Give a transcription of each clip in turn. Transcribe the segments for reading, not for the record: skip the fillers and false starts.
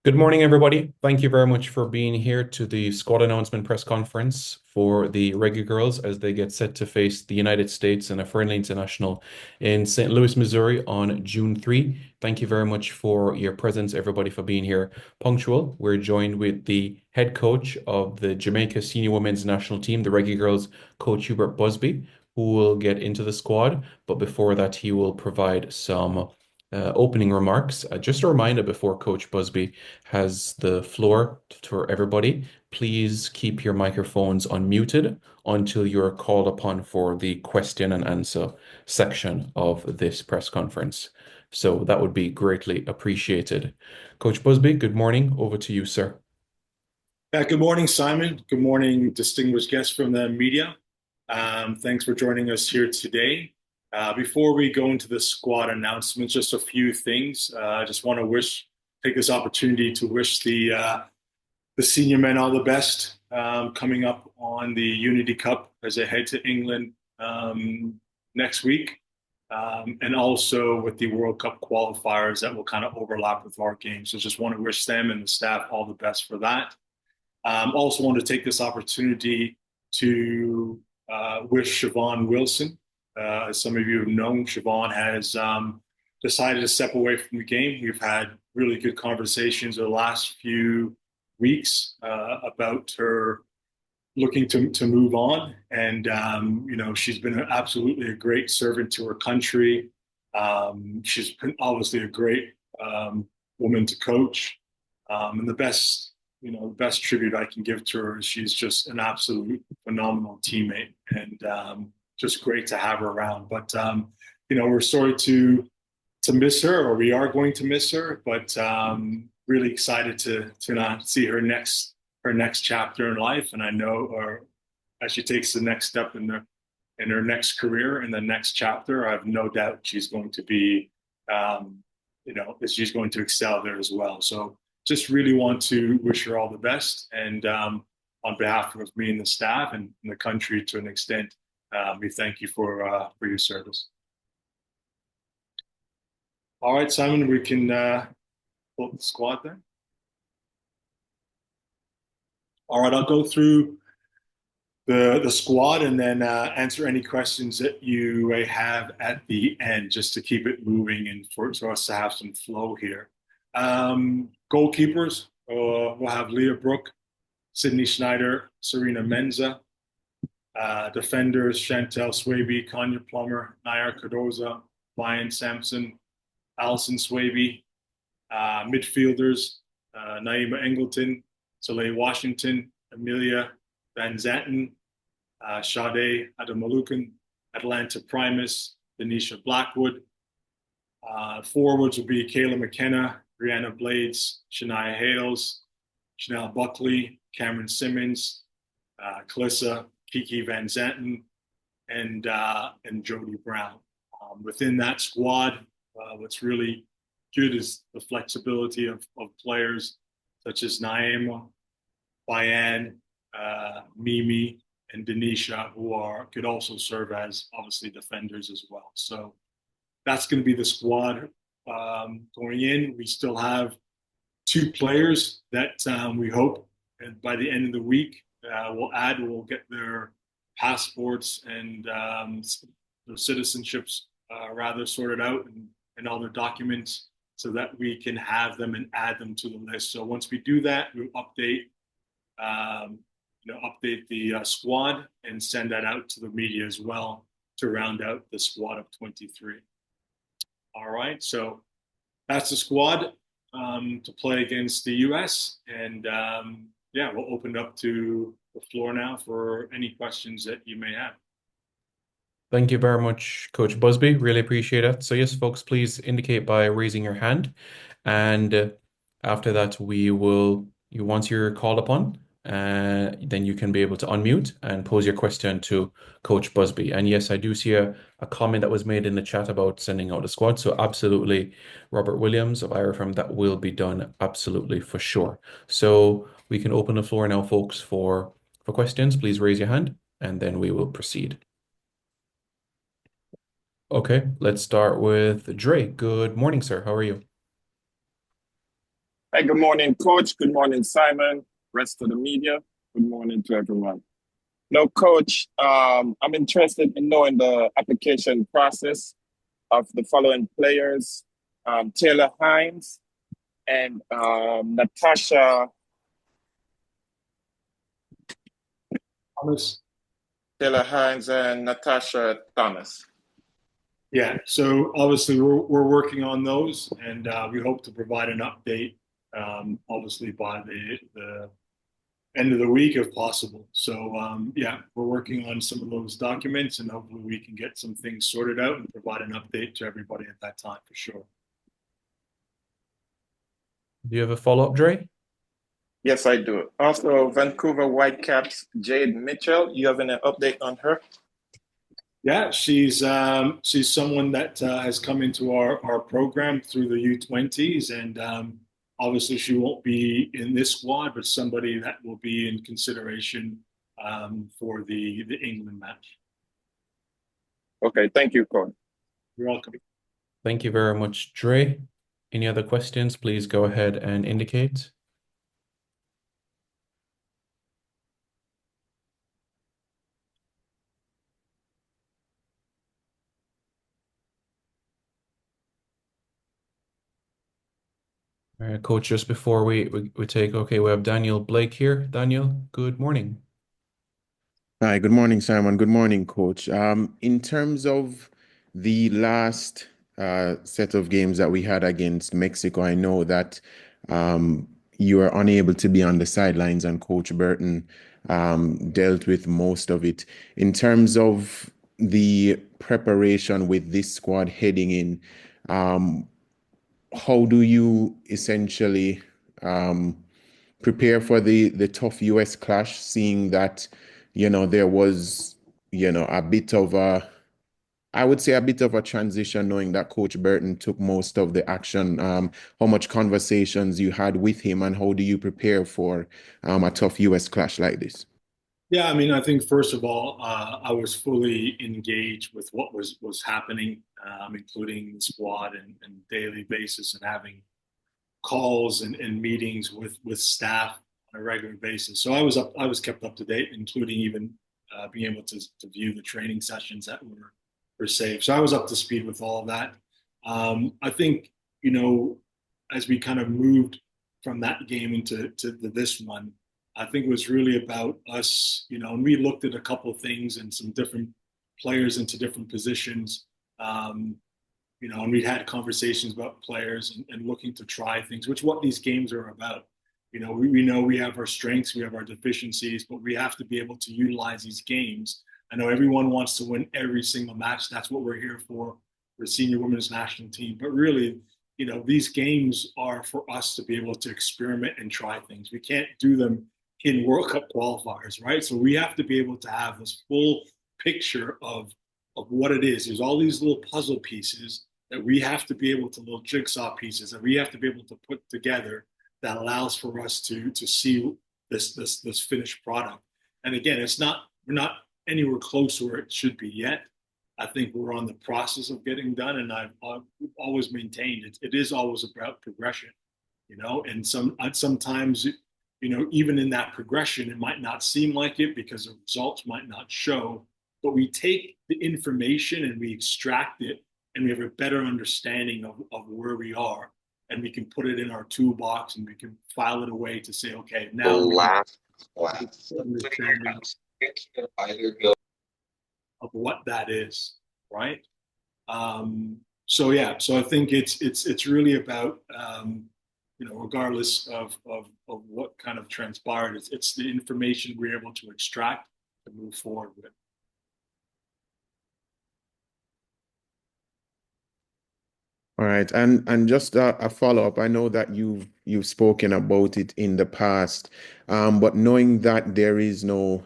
Good morning, everybody. Thank you very much for being here to the squad announcement press conference for the Reggae Girls as they get set to face the United States in a friendly international in St. Louis, Missouri on June 3. Thank you very much for your presence, everybody, for being here punctual. We're joined with the head coach of the Jamaica Senior Women's National Team, the Reggae Girls, Coach Hubert Busby, who will get into the squad. But before that, he will provide some opening remarks. Just a reminder before Coach Busby has the floor for everybody. Please keep your microphones unmuted until you're called upon for the question and answer section of this press conference. So that would be greatly appreciated. Coach Busby, good morning. Over to you, sir. Good morning, Simon. Good morning, distinguished guests from the media. Thanks for joining us here today. Before we go into the squad announcements, just a few things. I just want to take this opportunity to wish the senior men all the best coming up on the Unity Cup as they head to England next week, and also with the World Cup qualifiers that will kind of overlap with our game. So just want to wish them and the staff all the best for that. Also want to take this opportunity to wish Siobhan Wilson. As some of you have known, Siobhan has decided to step away from the game. We've had really good conversations over the last few weeks about her looking to move on. And, she's been absolutely a great servant to her country. She's been obviously a great woman to coach. And the best tribute I can give to her is she's just an absolute phenomenal teammate and just great to have her around. But we're sorry to miss her, or we are going to miss her, but really excited to not see her next chapter in life. And I know, or as she takes the next step in her next career, in the next chapter, I have no doubt she's going to be, she's going to excel there as well. So just really want to wish her all the best. And on behalf of me and the staff and the country to an extent, we thank you for your service. All right, Simon, we can pull up the squad then. All right, I'll go through the squad and then answer any questions that you may have at the end, just to keep it moving and for us to have some flow here. Goalkeepers, we'll have Leah Brooke, Sydney Schneider, Serena Menza. Defenders, Chantel Swaby, Kanya Plummer, Nair Cardoza, Brian Sampson, Allison Swaby. Midfielders, Naima Engleton, Soleil Washington, Amelia Van Zanten, Sade Adamalukan, Atlanta Primus, Denisha Blackwood. Forwards will be Kayla McKenna, Brianna Blades, Shania Hales, Chanel Buckley, Cameron Simmons, Calissa, Kiki Van Zanten, and Jody Brown. Within that squad, what's really good is the flexibility of players such as Naima, Bayan, Mimi, and Denisha, who could also serve as obviously defenders as well. So that's going to be the squad going in. We still have two players that we hope by the end of the week we'll get their passports and their citizenships rather sorted out and all their documents so that we can have them and add them to the list. So once we do that, we'll update the squad and send that out to the media as well to round out the squad of 23. All right, so that's the squad to play against the U.S. And we'll open up to the floor now for any questions that you may have. Thank you very much, Coach Busby. Really appreciate it. So yes, folks, please indicate by raising your hand. And after that, once you're called upon, then you can be able to unmute and pose your question to Coach Busby. And yes, I do see a comment that was made in the chat about sending out a squad. So absolutely, Robert Williams of IRFM, that will be done absolutely for sure. So we can open the floor now, folks, for questions. Please raise your hand and then we will proceed. Okay, let's start with Dre. Good morning, sir. How are you? Hey, good morning, Coach. Good morning, Simon. Rest of the media. Good morning to everyone. No, Coach, I'm interested in knowing the application process of the following players: Taylor Hines and Natasha. Thomas? Taylor Hines and Natasha Thomas. Yeah, so obviously we're working on those, and we hope to provide an update, obviously by the end of the week if possible. So yeah, we're working on some of those documents, and hopefully we can get some things sorted out and provide an update to everybody at that time for sure. Do you have a follow-up, Dre? Yes, I do. Also, Vancouver Whitecaps, Jade Mitchell. You have any update on her? Yeah, she's someone that has come into our program through the U20s, and obviously she won't be in this squad, but somebody that will be in consideration for the England match. Okay, thank you, Coach. You're welcome. Thank you very much, Dre. Any other questions, please go ahead and indicate. All right, Coach, just before we take, okay, we have Daniel Blake here. Daniel, good morning. Hi, good morning, Simon. Good morning, Coach. In terms of the last set of games that we had against Mexico, I know that you were unable to be on the sidelines, and Coach Burton dealt with most of it. In terms of the preparation with this squad heading in, how do you essentially prepare for the tough US clash, seeing that, there was, a bit of I would say a bit of a transition, knowing that Coach Burton took most of the action. How much conversations you had with him, and how do you prepare for a tough US clash like this? Yeah, I mean, I think first of all, I was fully engaged with what was happening, including the squad and daily basis, and having calls and meetings with staff on a regular basis. So I was kept up to date, including even being able to view the training sessions that were saved. So I was up to speed with all of that. I think as we kind of moved from that game into this one, I think it was really about us, and we looked at a couple of things and some different players into different positions. Um, and we'd had conversations about players and looking to try things, which what these games are about. We know we have our strengths, we have our deficiencies, but we have to be able to utilize these games. I know everyone wants to win every single match. That's what we're here for senior women's national team. But really, these games are for us to be able to experiment and try things. We can't do them in World Cup qualifiers, right? So we have to be able to have this full picture of what it is. There's all these little puzzle pieces that we have to be able to, little jigsaw pieces that we have to be able to put together that allows for us to see this finished product. And again, we're not anywhere close to where it should be yet. I think we're on the process of getting done, and I've always maintained it is always about progression, and sometimes even in that progression, it might not seem like it because the results might not show, but we take the information and we extract it, and we have a better understanding of where we are, and we can put it in our toolbox and we can file it away to say, okay, now understanding of what that is, right? So yeah, so I think it's really about regardless of what kind of transpired, it's the information we're able to extract to move forward with. All right, and just a follow-up. I know that you've spoken about it in the past, but knowing that there is no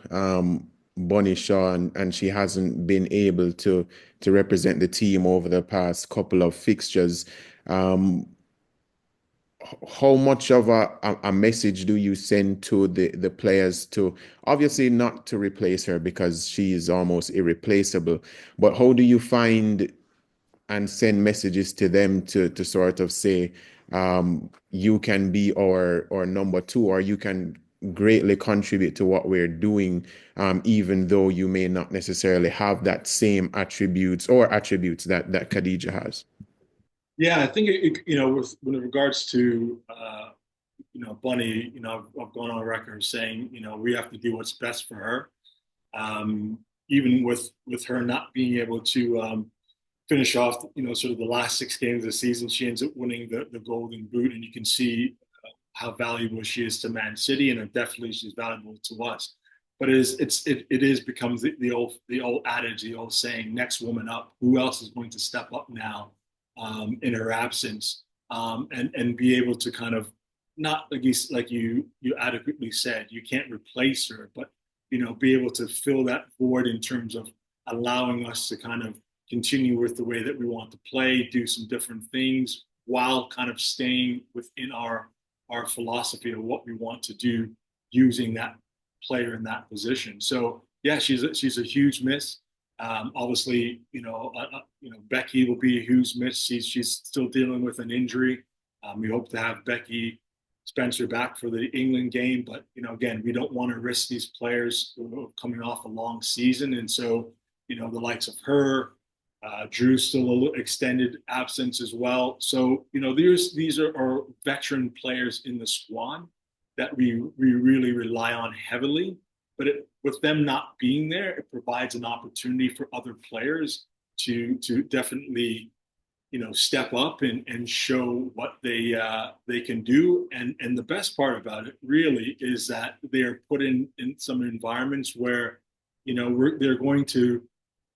Bonnie Shaw, and she hasn't been able to represent the team over the past couple of fixtures, how much of a message do you send to the players, to obviously not to replace her because she is almost irreplaceable, but how do you find and send messages to them to sort of say, you can be our number two, or you can greatly contribute to what we're doing, even though you may not necessarily have that same attributes that Khadija has. Yeah, I think with regards to Bunny, I've gone on record saying, we have to do what's best for her. Even with her not being able to finish off, sort of the last 6 games of the season, she ends up winning the Golden Boot, and you can see how valuable she is to Man City, and definitely she's valuable to us. But it becomes the old adage, the old saying, next woman up. Who else is going to step up now in her absence, and be able to kind of not like you adequately said, you can't replace her, but be able to fill that void in terms of allowing us to kind of continue with the way that we want to play, do some different things while kind of staying within our philosophy of what we want to do using that player in that position. So yeah, she's a huge miss. Obviously, Becky will be a huge miss. She's still dealing with an injury. We hope to have Becky Spencer back for the England game, but again, we don't want to risk these players coming off a long season, and so the likes of her, Drew's still a little extended absence as well. So these are veteran players in the squad that we really rely on heavily. But with them not being there, it provides an opportunity for other players to definitely step up and show what they can do. And the best part about it really is that they're put in some environments where they're going to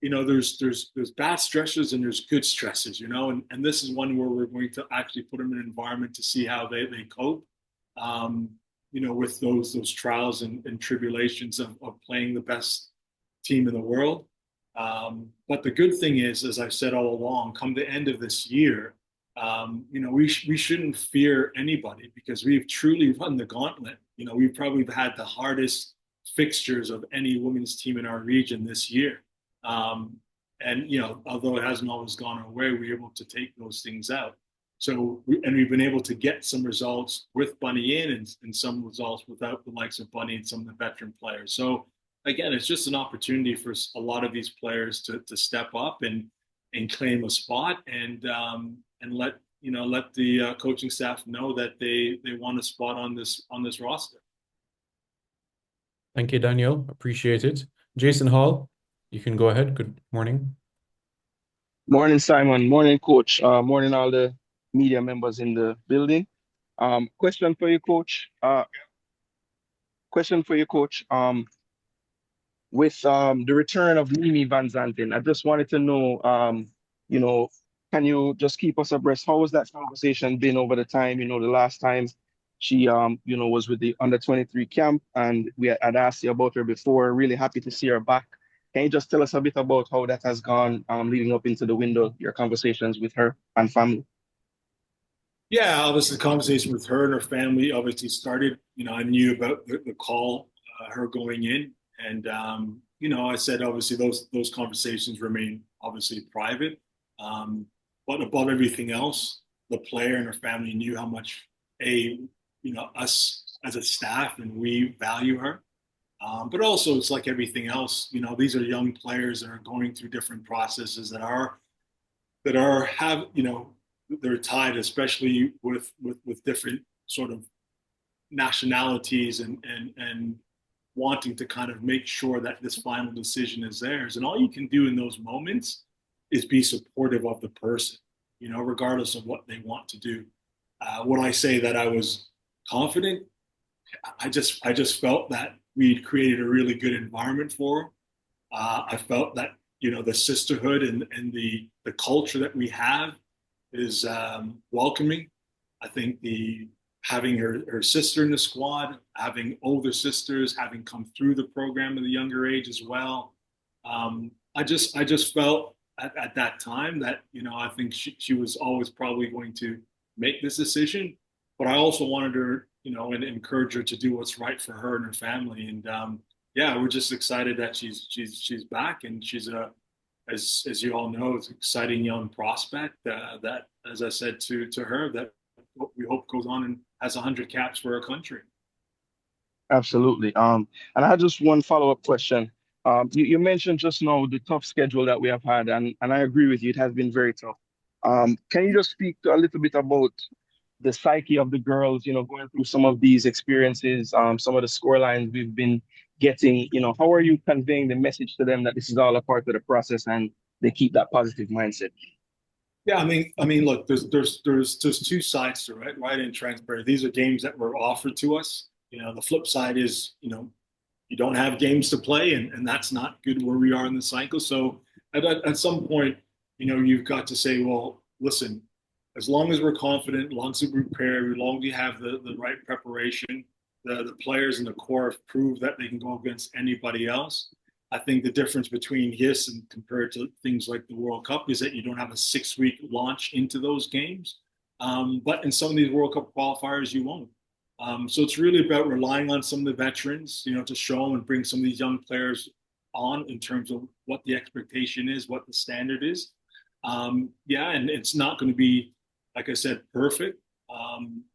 there's bad stresses and there's good stresses, and this is one where we're going to actually put them in an environment to see how they cope, with those trials and tribulations of playing the best team in the world. But the good thing is, as I've said all along, come the end of this year, we shouldn't fear anybody because we've truly run the gauntlet. We've probably had the hardest fixtures of any women's team in our region this year. And although it hasn't always gone our way, we're able to take those things out. So, we've been able to get some results with Bunny in and some results without the likes of Bunny and some of the veteran players. So, again, it's just an opportunity for a lot of these players to step up and claim a spot and let the coaching staff know that they want a spot on this roster. Thank you, Daniel. Appreciate it. Jason Hall, you can go ahead. Good morning. Morning, Simon. Morning, Coach. Morning, all the media members in the building. Question for you, Coach. With the return of Mimi Van Zanten, I just wanted to know, can you just keep us abreast? How has that conversation been over the time? The last time she, was with the under-23 camp, and we had asked you about her before. Really happy to see her back. Can you just tell us a bit about how that has gone leading up into the window, your conversations with her and family? Yeah, obviously the conversation with her and her family obviously started. I knew about the call, her going in, and I said obviously those conversations remain obviously private. But above everything else, the player and her family knew how much us as a staff and we value her. But also, it's like everything else. These are young players that are going through different processes that they're tied, especially with different sort of nationalities and wanting to kind of make sure that this final decision is theirs. And all you can do in those moments is be supportive of the person, regardless of what they want to do. When I say that I was confident, I just felt that we'd created a really good environment for her. I felt that the sisterhood and the culture that we have is welcoming. I think having her sister in the squad, having older sisters, having come through the program at a younger age as well. I just felt at that time that I think she was always probably going to make this decision, but I also wanted her and encourage her to do what's right for her and her family. And yeah, we're just excited that she's back, and she's a as you all know, it's an exciting young prospect that, as I said to her, that we hope goes on and has 100 caps for our country. Absolutely. And I had just one follow-up question. You mentioned just now the tough schedule that we have had, and I agree with you, it has been very tough. Can you just speak to a little bit about the psyche of the girls, going through some of these experiences, some of the score lines we've been getting, how are you conveying the message to them that this is all a part of the process and they keep that positive mindset? Yeah, I mean, look, there's two sides to it, right? And transparent. These are games that were offered to us. The flip side is, you don't have games to play, and that's not good where we are in the cycle. So at some point, you've got to say, well, listen, as long as we're confident, as long as we're prepared, as long as we have the right preparation, the players and the core have proved that they can go against anybody else. I think the difference between this and compared to things like the World Cup is that you don't have a 6-week launch into those games. But in some of these World Cup qualifiers, you won't. So it's really about relying on some of the veterans, to show them and bring some of these young players on in terms of what the expectation is, what the standard is. Yeah, and it's not going to be, like I said, perfect.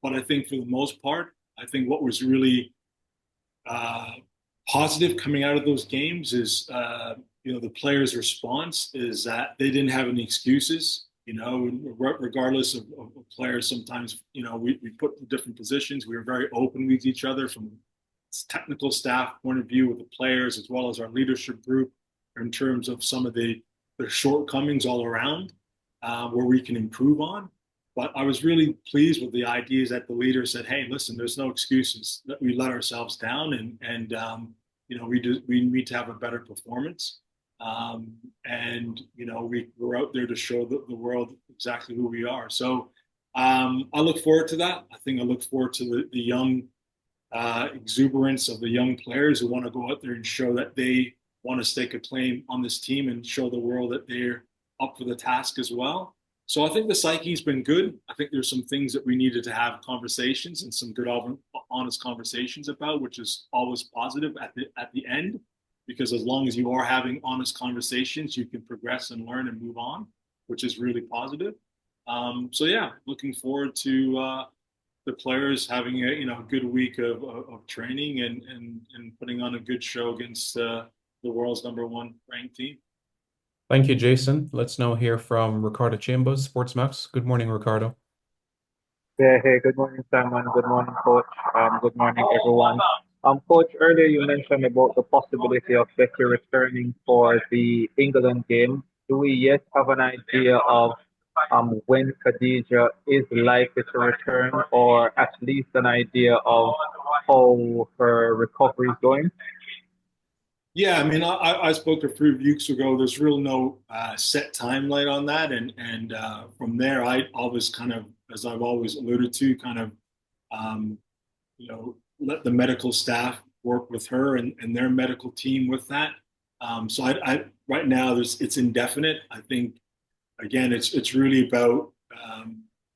But I think for the most part, I think what was really positive coming out of those games is, the players' response is that they didn't have any excuses. Regardless of players, sometimes, we put in different positions. We were very open with each other from technical staff point of view with the players, as well as our leadership group in terms of some of the shortcomings all around where we can improve on. But I was really pleased with the ideas that the leader said, hey, listen, there's no excuses. That we let ourselves down and we need to have a better performance. We're out there to show the world exactly who we are. So I look forward to that. I think I look forward to the young exuberance of the young players who want to go out there and show that they want to stake a claim on this team and show the world that they're up for the task as well. So I think the psyche's been good. I think there's some things that we needed to have conversations and some good, honest conversations about, which is always positive at the end, because as long as you are having honest conversations, you can progress and learn and move on, which is really positive. So yeah, looking forward to the players having a good week of training and putting on a good show against the world's #1 ranked team. Thank you, Jason. Let's now hear from Ricardo Chambers, Sportsmax. Good morning, Ricardo. Yeah, hey, good morning, Simon. Good morning, Coach. Good morning, everyone. Coach, earlier you mentioned about the possibility of Becky returning for the England game. Do we yet have an idea of when Khadija is likely to return, or at least an idea of how her recovery is going? Yeah, I mean, I spoke a few weeks ago. There's real no set timeline on that, and from there, I always kind of, as I've always alluded to, kind of, let the medical staff work with her and their medical team with that. So I right now, it's indefinite. I think again, it's really about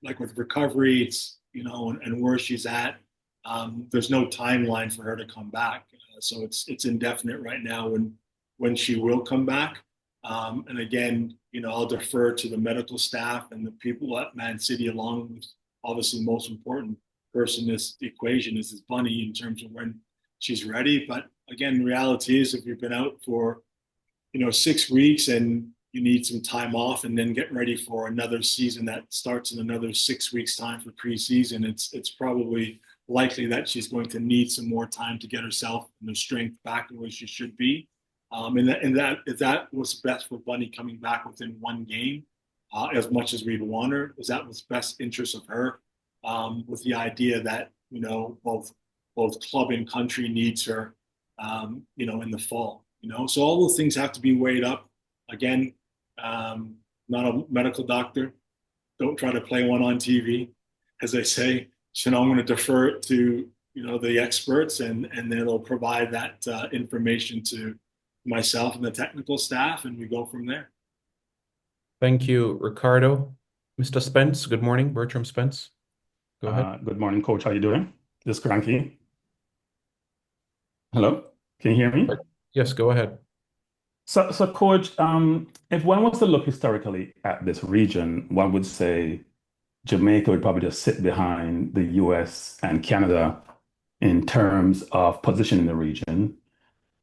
like with recovery, it's and where she's at. There's no timeline for her to come back. So it's indefinite right now when she will come back. And again, I'll defer to the medical staff and the people at Man City, along with obviously the most important person in this equation is Bunny in terms of when she's ready. But again, the reality is if you've been out for 6 weeks and you need some time off and then get ready for another season that starts in another 6 weeks time for preseason, it's probably likely that she's going to need some more time to get herself and her strength back to where she should be. If that was best for Bunny coming back within one game, as much as we'd want her, is that was best interest of her, with the idea that both club and country needs her, in the fall. So all those things have to be weighed up. Again, not a medical doctor. Don't try to play one on TV, as they say. So I'm going to defer it to the experts, and they'll provide that information to myself and the technical staff, and we go from there. Thank you, Ricardo. Mr. Spence, good morning. Bertram Spence, go ahead. Good morning, Coach. How you doing? This is Cranky. Hello, can you hear me? Yes, go ahead. So, Coach, if one was to look historically at this region, one would say Jamaica would probably just sit behind the US and Canada in terms of position in the region.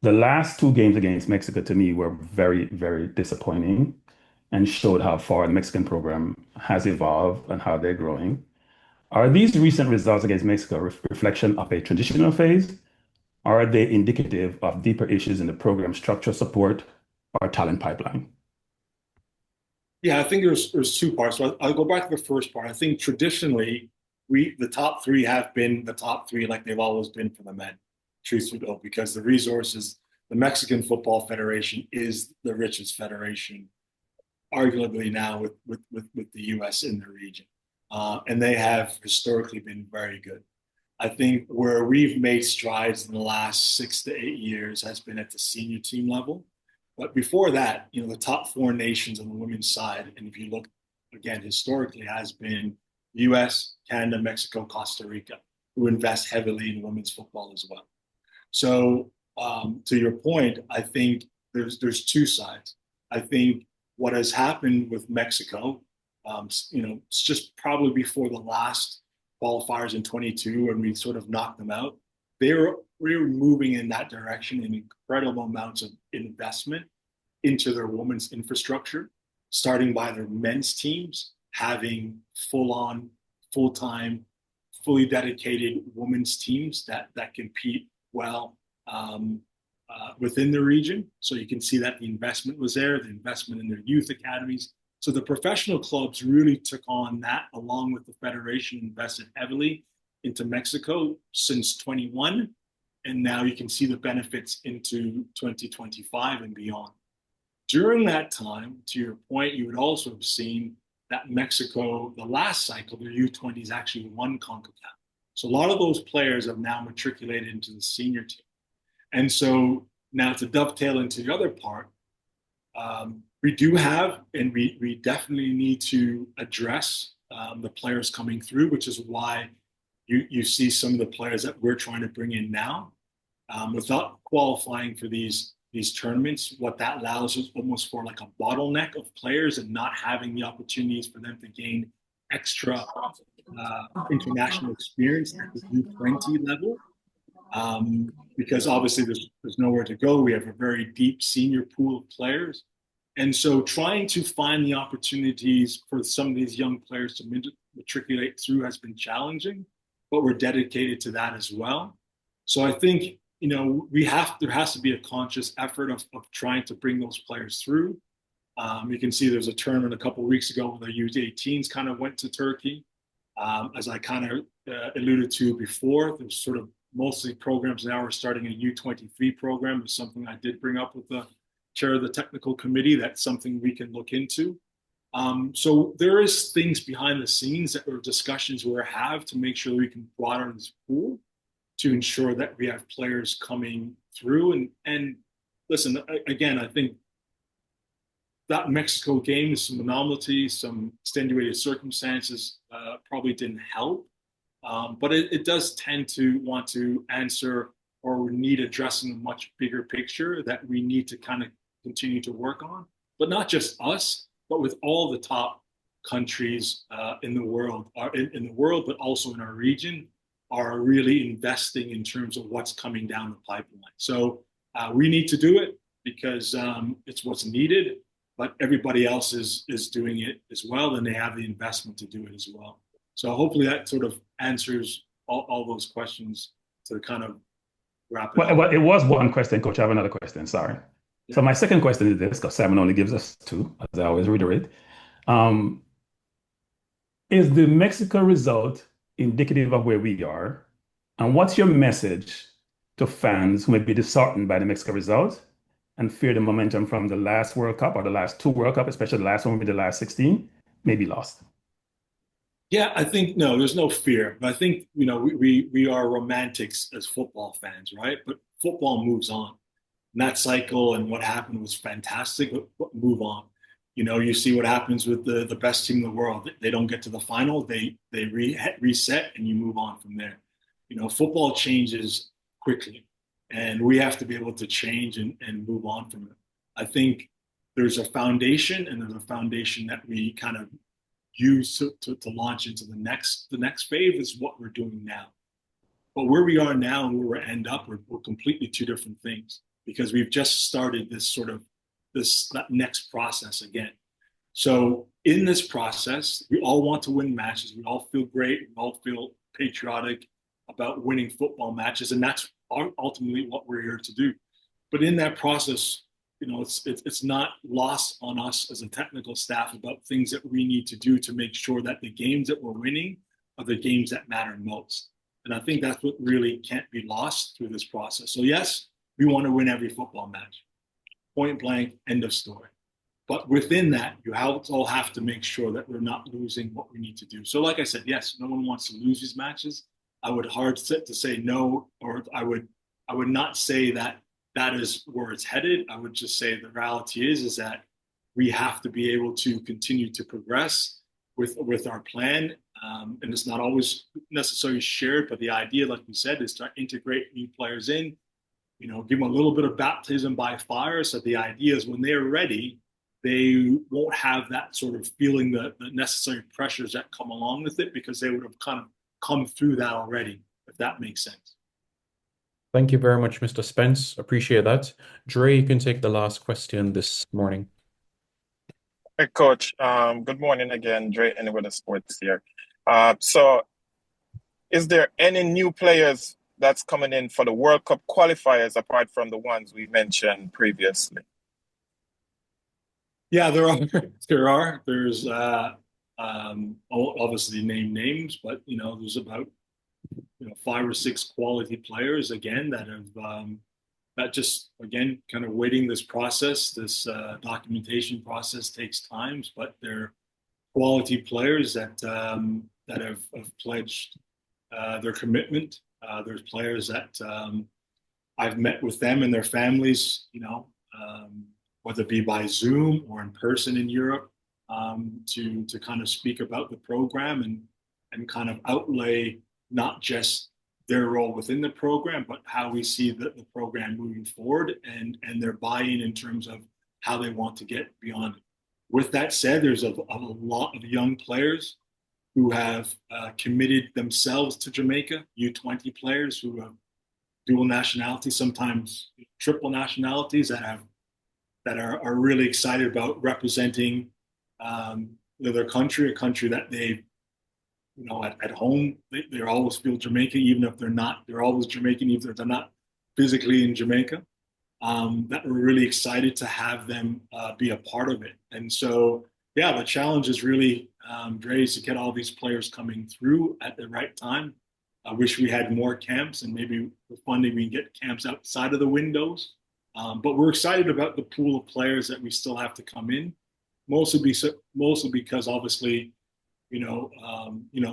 The last two games against Mexico to me were very, very disappointing and showed how far the Mexican program has evolved and how they're growing. Are these recent results against Mexico a reflection of a transitional phase? Or are they indicative of deeper issues in the program structure support or talent pipeline? Yeah, I think there's two parts. So I'll go back to the first part. I think traditionally, the top three have been the top three like they've always been for the men, truthfully, though, because the resources, the Mexican Football Federation is the richest federation, arguably now with the US in the region. And they have historically been very good. I think where we've made strides in the last 6 to 8 years has been at the senior team level. But before that, the top four nations on the women's side, and if you look again historically, has been US, Canada, Mexico, Costa Rica, who invest heavily in women's football as well. So to your point, I think there's two sides. I think what has happened with Mexico, it's just probably before the last qualifiers in 22 when we sort of knocked them out. We were moving in that direction in incredible amounts of investment into their women's infrastructure, starting by their men's teams, having full-on, full-time, fully dedicated women's teams that compete well within the region. So you can see that the investment was there, the investment in their youth academies. So the professional clubs really took on that, along with the federation, invested heavily into Mexico since 21. And now you can see the benefits into 2025 and beyond. During that time, to your point, you would also have seen that Mexico, the last cycle, their U20s actually won CONCACAF. So a lot of those players have now matriculated into the senior team. And so now to dovetail into the other part, we do have, and we definitely need to address the players coming through, which is why you see some of the players that we're trying to bring in now. Without qualifying for these tournaments, what that allows is almost for like a bottleneck of players and not having the opportunities for them to gain extra international experience at the U20 level. Because obviously there's nowhere to go. We have a very deep senior pool of players. And so trying to find the opportunities for some of these young players to matriculate through has been challenging, but we're dedicated to that as well. So I think, there has to be a conscious effort of trying to bring those players through. You can see there's a tournament a couple of weeks ago where the U18s kind of went to Turkey. As I kind of alluded to before, there's sort of mostly programs now are starting a U23 program. Is something I did bring up with the chair of the technical committee. That's something we can look into. So there is things behind the scenes that are discussions we have to make sure we can broaden this pool to ensure that we have players coming through. And listen, again, I think that Mexico game is some anomalies, some extenuated circumstances probably didn't help. But it does tend to want to answer or need addressing a much bigger picture that we need to kind of continue to work on. But not just us, but with all the top countries in the world, but also in our region, are really investing in terms of what's coming down the pipeline. So we need to do it because it's what's needed, but everybody else is doing it as well, and they have the investment to do it as well. So hopefully that sort of answers all those questions to kind of wrap it up. Well, it was one question, Coach. I have another question. Sorry. Yeah. So my second question is this, because Simon only gives us two, as I always reiterate. Is the Mexico result indicative of where we are? And what's your message to fans who may be disheartened by the Mexico result and fear the momentum from the last World Cup or the last two World Cup, especially the last one, maybe the last 16, may be lost? Yeah, I think no, there's no fear. But I think we are romantics as football fans, right? But football moves on. And that cycle and what happened was fantastic, but move on. You see what happens with the best team in the world. They don't get to the final. They reset and you move on from there. Football changes quickly, and we have to be able to change and move on from it. I think there's a foundation, and there's a foundation that we kind of use to launch into the next phase is what we're doing now. But where we are now and where we end up, we're completely two different things because we've just started this sort of this next process again. So in this process, we all want to win matches. We all feel great. We all feel patriotic about winning football matches, and that's ultimately what we're here to do. But in that process, it's not lost on us as a technical staff about things that we need to do to make sure that the games that we're winning are the games that matter most. And I think that's what really can't be lost through this process. So yes, we want to win every football match, point blank, end of story. But within that, you all have to make sure that we're not losing what we need to do. So, like I said, yes, no one wants to lose these matches. I would hard set to say no, or I would not say that that is where it's headed. I would just say the reality is that we have to be able to continue to progress with our plan, and it's not always necessarily shared. But the idea, like we said, is to integrate new players in. Give them a little bit of baptism by fire. So the idea is when they're ready, they won't have that sort of feeling the necessary pressures that come along with it because they would have kind of come through that already, if that makes sense. Thank you very much, Mr. Spence. Appreciate that. Dre, you can take the last question this morning. Hey, Coach. Good morning again, Dre, Anywhere the Sports here. So, is there any new players that's coming in for the World Cup qualifiers apart from the ones we mentioned previously? Yeah, there are. There are. There's obviously name names, but there's about 5 or 6 quality players again that have that just again kind of waiting this process. This documentation process takes times, but they're quality players that have pledged their commitment. There's players that I've met with them and their families, whether it be by Zoom or in person in Europe, to kind of speak about the program and kind of outlay not just their role within the program, but how we see the program moving forward and their buy-in in terms of how they want to get beyond it. With that said, there's a lot of young players who have committed themselves to Jamaica, U20 players who have dual nationalities, sometimes triple nationalities that are really excited about representing their country, a country that they, at home, they always feel Jamaican, even if they're not, they're always Jamaican, even if they're not physically in Jamaica, that we're really excited to have them be a part of it. And so, yeah, the challenge is really, Dre, is to get all these players coming through at the right time. I wish we had more camps and maybe with funding we can get camps outside of the windows. But we're excited about the pool of players that we still have to come in, mostly because obviously,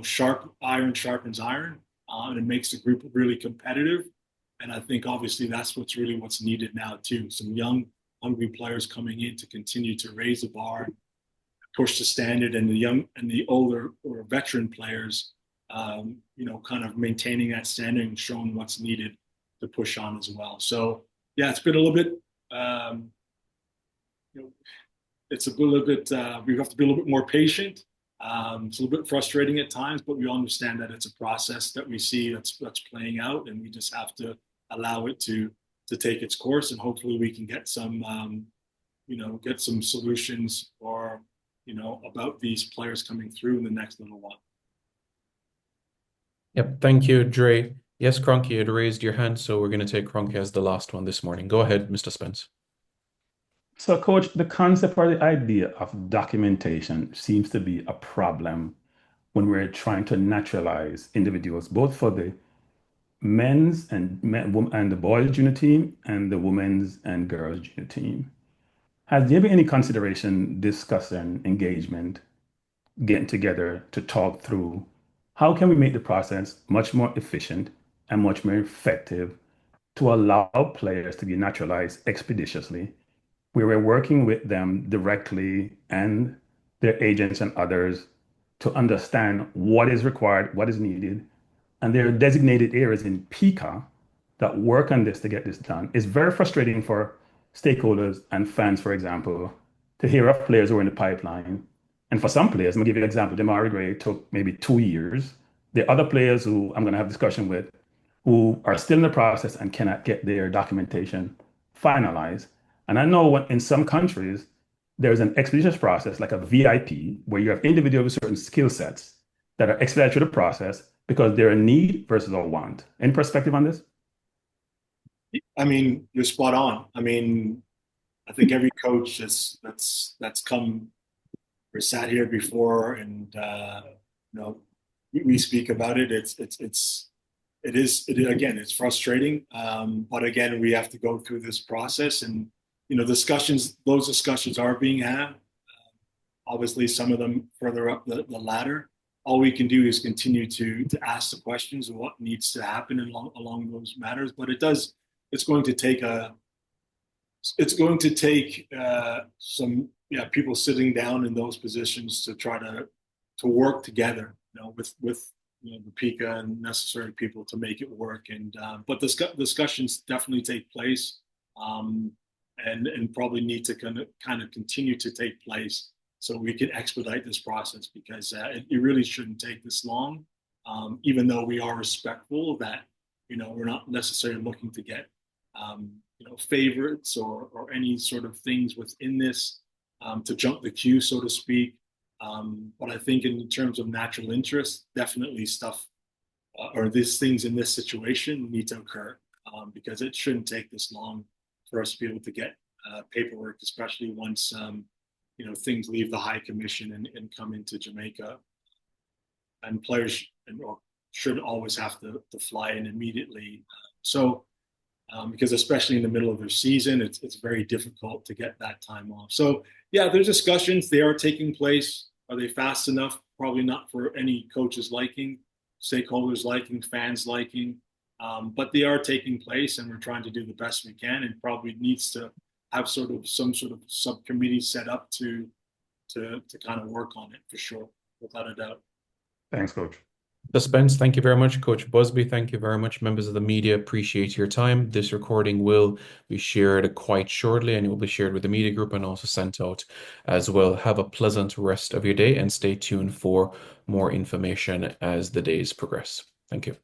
sharp iron sharpens iron, and it makes the group really competitive. And I think obviously that's what's needed now too. Some young, hungry players coming in to continue to raise the bar, push the standard, and the older or veteran players, kind of maintaining that standard and showing what's needed to push on as well. So yeah, it's been a little bit, it's a little bit, we have to be a little bit more patient. It's a little bit frustrating at times, but we understand that it's a process that we see that's playing out, and we just have to allow it to take its course, and hopefully we can get some, get some solutions or, about these players coming through in the next little while. Yep, thank you, Dre. Yes, Cronky, you had raised your hand, so we're going to take Cronky as the last one this morning. Go ahead, Mr. Spence. So, Coach, the concept or the idea of documentation seems to be a problem when we're trying to naturalize individuals, both for the men's and the boys junior team and the women's and girls junior team. Has there been any consideration, discussion, engagement, getting together to talk through how can we make the process much more efficient and much more effective to allow players to be naturalized expeditiously? We were working with them directly and their agents and others to understand what is required, what is needed. And there are designated areas in PICA that work on this to get this done. It's very frustrating for stakeholders and fans, for example, to hear of players who are in the pipeline. And for some players, I'm gonna give you an example. Demari Gray took maybe 2 years. The other players who I'm gonna have discussion with who are still in the process and cannot get their documentation finalized. And I know in some countries, there's an expeditious process like a VIP where you have individuals with certain skill sets that are expedited through the process because they're a need versus a want. Any perspective on this? I mean, you're spot on. I mean, I think every coach that's come or sat here before, and we speak about it. Again, it's frustrating. But again, we have to go through this process, and those discussions are being had. Obviously, some of them further up the ladder. All we can do is continue to ask the questions of what needs to happen along those matters. But it's going to take some people sitting down in those positions to try to work together, with the PICA and necessary people to make it work. And but discussions definitely take place, and probably need to kind of continue to take place so we can expedite this process, because it really shouldn't take this long. Even though we are respectful that we're not necessarily looking to get favorites or any sort of things within this, to jump the queue, so to speak. But I think in terms of natural interest, definitely stuff or these things in this situation need to occur, because it shouldn't take this long for us to be able to get paperwork, especially once things leave the High Commission and come into Jamaica. And players should always have to fly in immediately. Because especially in the middle of their season, it's very difficult to get that time off. So yeah, there's discussions. They are taking place. Are they fast enough? Probably not for any coach's liking, stakeholders liking, fans liking. But they are taking place, and we're trying to do the best we can, and probably needs to have some sort of subcommittee set up to kind of work on it, for sure, without a doubt. Thanks, Coach. Spence, thank you very much. Coach Busby, thank you very much. Members of the media, appreciate your time. This recording will be shared quite shortly, and it will be shared with the media group and also sent out as well. Have a pleasant rest of your day, and stay tuned for more information as the days progress. Thank you.